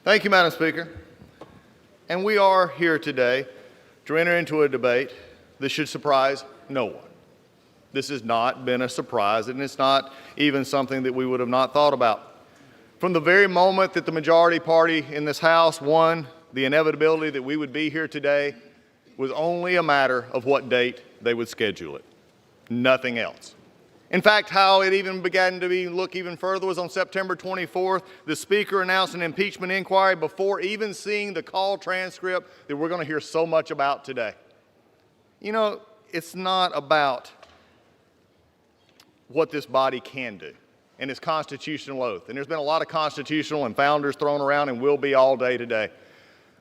Thank you, Madam Speaker. And we are here today to enter into a debate that should surprise no one. This has not been a surprise, and it's not even something that we would have not thought about. From the very moment that the majority party in this House won the inevitability that we would be here today was only a matter of what date they would schedule it, nothing else. In fact, how it even began to look even further was on September 24th, the Speaker announced an impeachment inquiry before even seeing the call transcript that we're going to hear so much about today. You know, it's not about what this body can do and its constitutional oath. And there's been a lot of constitutional and founders thrown around and will be all day today.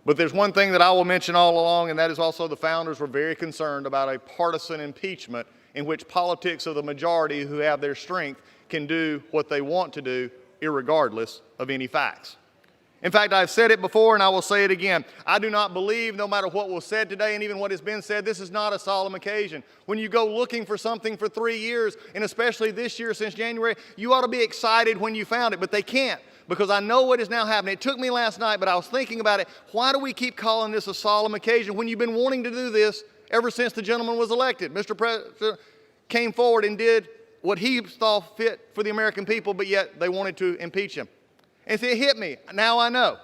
But there's one thing that I will mention all along, and that is also the founders were very concerned about a partisan impeachment in which politics of the majority who have their strength can do what they want to do irregardless of any facts. In fact, I've said it before and I will say it again. I do not believe, no matter what was said today and even what has been said, this is not a solemn occasion. When you go looking for something for 3 years, and especially this year since January, you ought to be excited when you found it, but they can't, because I know what is now happening. It took me last night, but I was thinking about it. Why do we keep calling this a solemn occasion when you've been wanting to do this ever since the gentleman was elected? Mr. President came forward and did what he thought fit for the American people, but yet they wanted to impeach him. And it hit me. Now I know.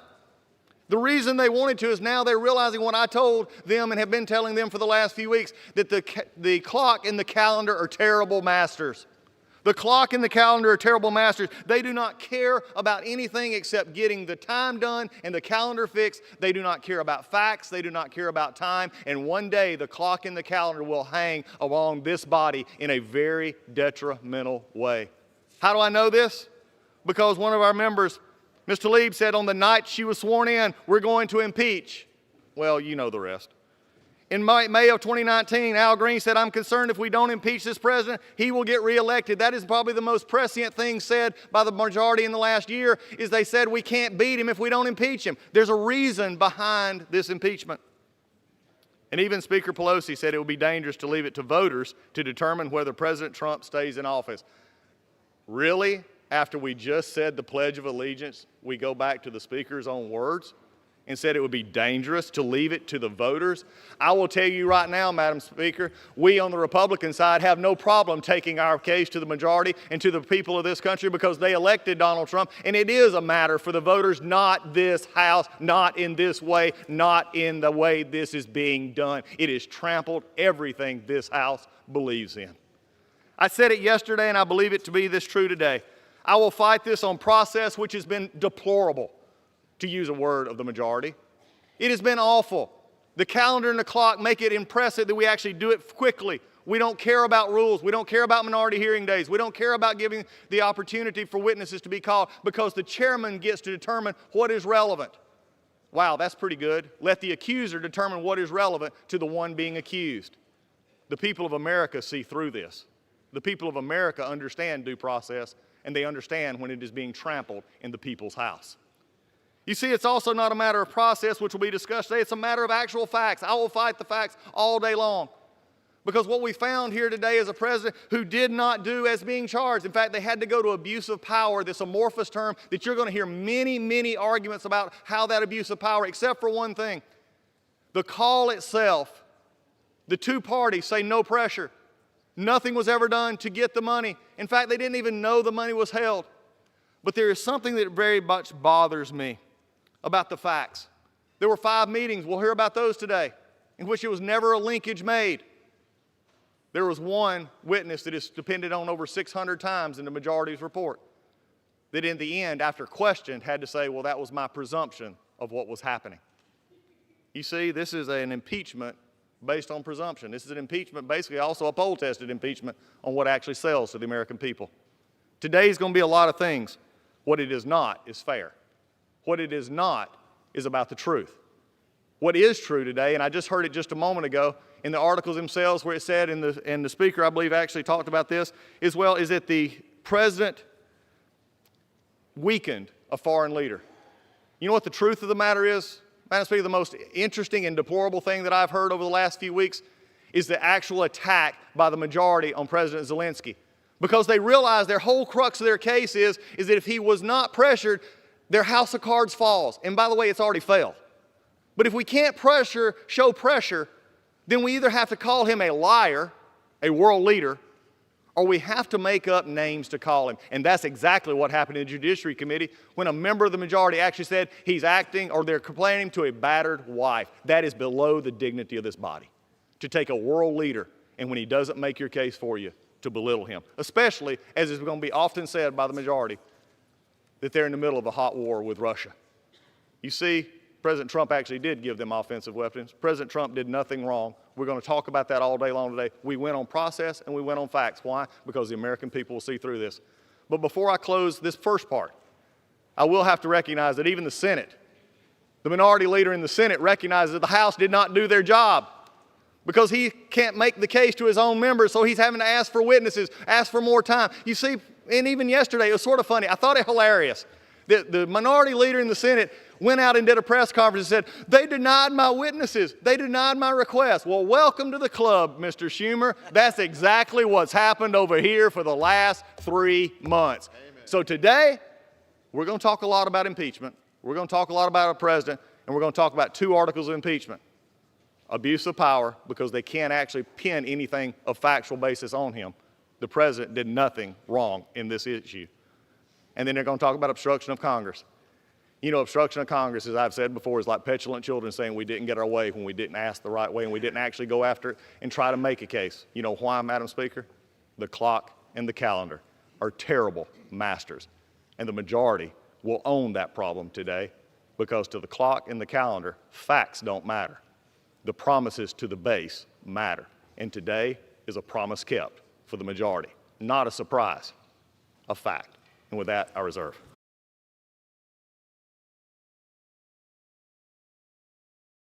The reason they wanted to is now they're realizing what I told them and have been telling them for the last few weeks, that the clock and the calendar are terrible masters. The clock and the calendar are terrible masters. They do not care about anything except getting the time done and the calendar fixed. They do not care about facts. They do not care about time. And one day the clock and the calendar will hang along this body in a very detrimental way. How do I know this? Because one of our members, Ms. Tlaib, said on the night she was sworn in, we're going to impeach. Well, you know the rest. In May of 2019, Al Green said, I'm concerned if we don't impeach this president, he will get reelected. That is probably the most prescient thing said by the majority in the last year, is they said we can't beat him if we don't impeach him. There's a reason behind this impeachment. And even Speaker Pelosi said it would be dangerous to leave it to voters to determine whether President Trump stays in office. Really? After we just said the Pledge of Allegiance, we go back to the Speaker's own words and said it would be dangerous to leave it to the voters? I will tell you right now, Madam Speaker, we on the Republican side have no problem taking our case to the majority and to the people of this country because they elected Donald Trump, and it is a matter for the voters, not this House, not in this way, not in the way this is being done. It has trampled everything this House believes in. I said it yesterday, and I believe it to be this true today. I will fight this on process, which has been deplorable, to use a word of the majority. It has been awful. The calendar and the clock make it impressive that we actually do it quickly. We don't care about rules. We don't care about minority hearing days. We don't care about giving the opportunity for witnesses to be called because the chairman gets to determine what is relevant. Wow, that's pretty good. Let the accuser determine what is relevant to the one being accused. The people of America see through this. The people of America understand due process, and they understand when it is being trampled in the people's house. You see, it's also not a matter of process, which will be discussed today. It's a matter of actual facts. I will fight the facts all day long. Because what we found here today is a president who did not do as being charged. In fact, they had to go to abuse of power, this amorphous term that you're going to hear many, many arguments about how that abuse of power, except for one thing. The call itself, the two parties say no pressure. Nothing was ever done to get the money. In fact, they didn't even know the money was held. But there is something that very much bothers me about the facts. There were 5 meetings, we'll hear about those today, in which it was never a linkage made. There was one witness that is depended on over 600 times in the majority's report, that in the end, after questioned, had to say, well, that was my presumption of what was happening. You see, this is an impeachment based on presumption. This is an impeachment, basically also a poll-tested impeachment on what actually sells to the American people. Today is going to be a lot of things. What it is not is fair. What it is not is about the truth. What is true today, and I just heard it just a moment ago in the articles themselves where it said, and the speaker, I believe, actually talked about this as well, is that the president weakened a foreign leader. You know what the truth of the matter is? Madam Speaker, the most interesting and deplorable thing that I've heard over the last few weeks is the actual attack by the majority on President Zelensky. Because they realize their whole crux of their case is that if he was not pressured, their house of cards falls. And by the way, it's already failed. But if we can't show pressure, then we either have to call him a liar, a world leader, or we have to make up names to call him. And that's exactly what happened in the Judiciary Committee when a member of the majority actually said he's acting, or they're complaining to a battered wife. That is below the dignity of this body. To take a world leader, and when he doesn't make your case for you, to belittle him. Especially, as is going to be often said by the majority, that they're in the middle of a hot war with Russia. You see, President Trump actually did give them offensive weapons. President Trump did nothing wrong. We're going to talk about that all day long today. We went on process and we went on facts. Why? Because the American people will see through this. But before I close this first part, I will have to recognize that even the Senate, the minority leader in the Senate, recognizes that the House did not do their job because he can't make the case to his own members, so he's having to ask for witnesses, ask for more time. You see, and even yesterday, it was sort of funny. I thought it hilarious. The minority leader in the Senate went out and did a press conference and said, they denied my witnesses. They denied my request. Well, welcome to the club, Mr. Schumer. That's exactly what's happened over here for the last 3 months. Amen. So today, we're going to talk a lot about impeachment. We're going to talk a lot about our president, and we're going to talk about 2 articles of impeachment. Abuse of power, because they can't actually pin anything of factual basis on him. The president did nothing wrong in this issue. And then they're going to talk about obstruction of Congress. You know, obstruction of Congress, as I've said before, is like petulant children saying we didn't get our way when we didn't ask the right way and we didn't actually go after it and try to make a case. You know why, Madam Speaker? The clock and the calendar are terrible masters. And the majority will own that problem today, because to the clock and the calendar, facts don't matter. The promises to the base matter. And today is a promise kept for the majority. Not a surprise, a fact. And with that, I reserve.